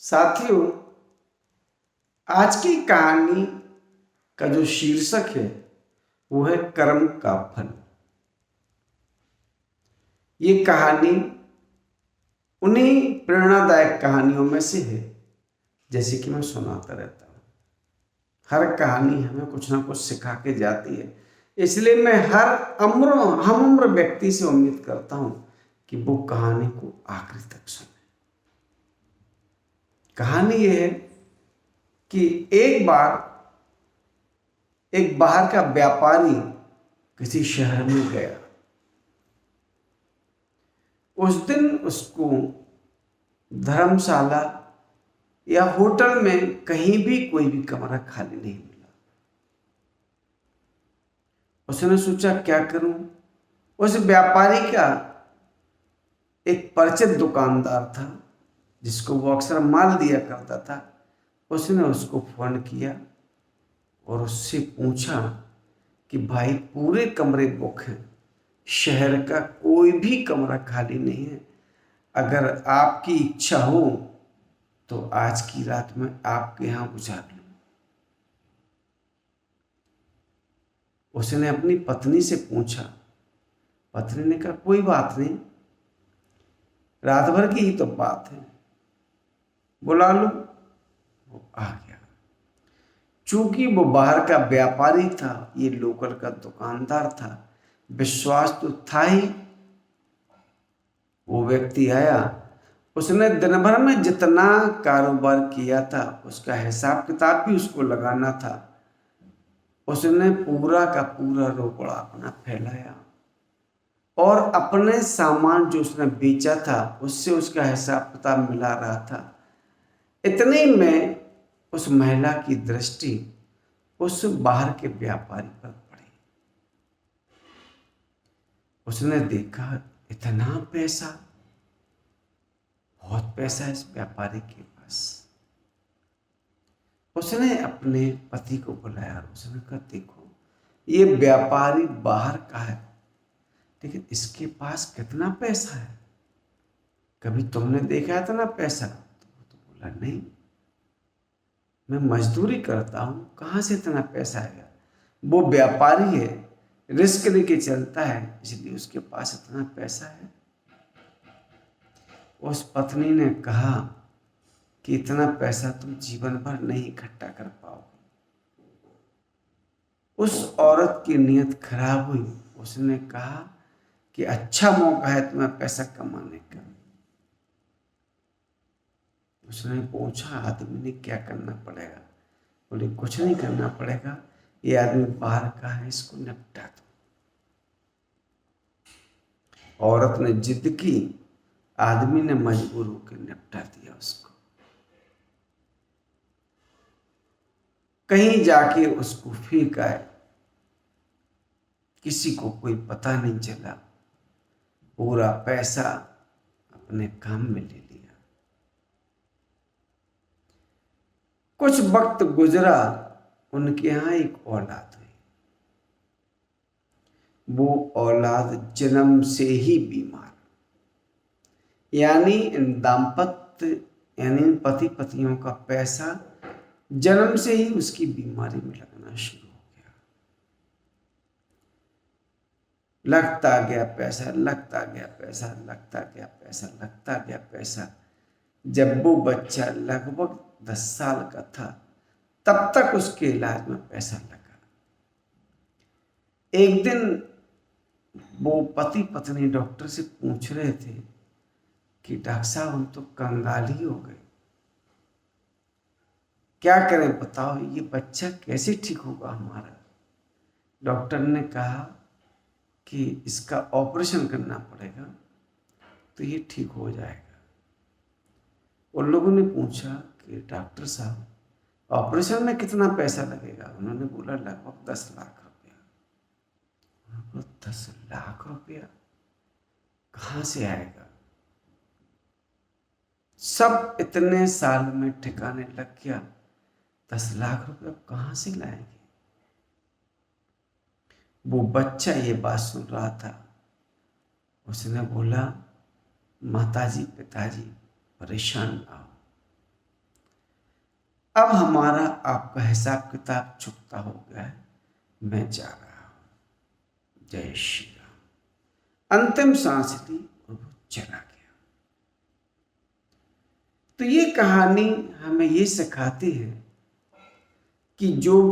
साथियों, आज की कहानी का जो शीर्षक है वो है कर्म का फल। ये कहानी उन्हीं प्रेरणादायक कहानियों में से है जैसे कि मैं सुनाता रहता हूँ। हर कहानी हमें कुछ ना कुछ सिखा के जाती है, इसलिए मैं हर हम उम्र व्यक्ति से उम्मीद करता हूँ कि वो कहानी को आखिर तक सुने। कहानी यह है कि एक बार एक बाहर का व्यापारी किसी शहर में गया। उस दिन उसको धर्मशाला या होटल में कहीं भी कोई भी कमरा खाली नहीं मिला। उसने सोचा क्या करूं। उस व्यापारी का एक परिचित दुकानदार था जिसको वो अक्सर माल दिया करता था। उसने उसको फोन किया और उससे पूछा कि भाई पूरे कमरे बुक हैं, शहर का कोई भी कमरा खाली नहीं है, अगर आपकी इच्छा हो तो आज की रात में आपके यहां गुजार लूं। उसने अपनी पत्नी से पूछा। पत्नी ने कहा कोई बात नहीं, रात भर की ही तो बात है, बुला लो। वो आ गया। चूंकि वो बाहर का व्यापारी था, ये लोकल का दुकानदार था, विश्वास तो था ही। वो व्यक्ति आया। उसने दिन भर में जितना कारोबार किया था उसका हिसाब किताब भी उसको लगाना था। उसने पूरा का पूरा रोकड़ा अपना फैलाया और अपने सामान जो उसने बेचा था उससे उसका हिसाब किताब मिला रहा था। इतने में उस महिला की दृष्टि उस बाहर के व्यापारी पर पड़ी। उसने देखा इतना पैसा, बहुत पैसा है इस व्यापारी के पास। उसने अपने पति को बुलाया और उसने कहा देखो, ये व्यापारी बाहर का है लेकिन इसके पास कितना पैसा है, कभी तुमने देखा इतना पैसा? तो वो तो बोला नहीं, मैं मजदूरी करता हूं, कहां से इतना पैसा आएगा। वो व्यापारी है, रिस्क लेके चलता है, इसलिए उसके पास इतना पैसा है। उस पत्नी ने कहा कि इतना पैसा तुम जीवन भर नहीं इकट्ठा कर पाओगे। उस औरत की नीयत खराब हुई। उसने कहा कि अच्छा मौका है तुम्हें पैसा कमाने का। उसने पूछा आदमी ने क्या करना पड़ेगा? बोले कुछ नहीं करना पड़ेगा, ये आदमी बाहर का है, इसको निपटा दो। औरत ने जिद की, आदमी ने मजबूर होकर निपटा दिया उसको। कहीं जाके उसको फेंक आए, किसी को कोई पता नहीं चला, पूरा पैसा अपने काम में ले लिया। कुछ वक्त गुजरा, उनके यहां एक औलाद हुई। वो औलाद जन्म से ही बीमार, यानी इन पति पत्नियों का पैसा जन्म से ही उसकी बीमारी में लगना शुरू हो गया। लगता गया पैसा, लगता गया पैसा, लगता गया पैसा, लगता गया पैसा। जब वो बच्चा लगभग 10 साल का था तब तक उसके इलाज में पैसा लगा। एक दिन वो पति पत्नी डॉक्टर से पूछ रहे थे कि डॉक्टर साहब हम तो कंगाल ही हो गए, क्या करें बताओ, ये बच्चा कैसे ठीक होगा हमारा? डॉक्टर ने कहा कि इसका ऑपरेशन करना पड़ेगा तो ये ठीक हो जाएगा। उन लोगों ने पूछा कि डॉक्टर साहब ऑपरेशन में कितना पैसा लगेगा? उन्होंने बोला लगभग 10 लाख रुपया। 10 लाख रुपया कहाँ से आएगा? सब इतने साल में ठिकाने लग गया, 10 लाख रुपया कहाँ से लाएंगे? वो बच्चा ये बात सुन रहा था। उसने बोला माताजी पिताजी परेशान ना हो, अब हमारा आपका हिसाब किताब चुकता हो गया है, मैं जा रहा हूं। जय श्री राम। अंतिम सांस ली और वो चला गया। तो ये कहानी हमें ये सिखाती है कि जो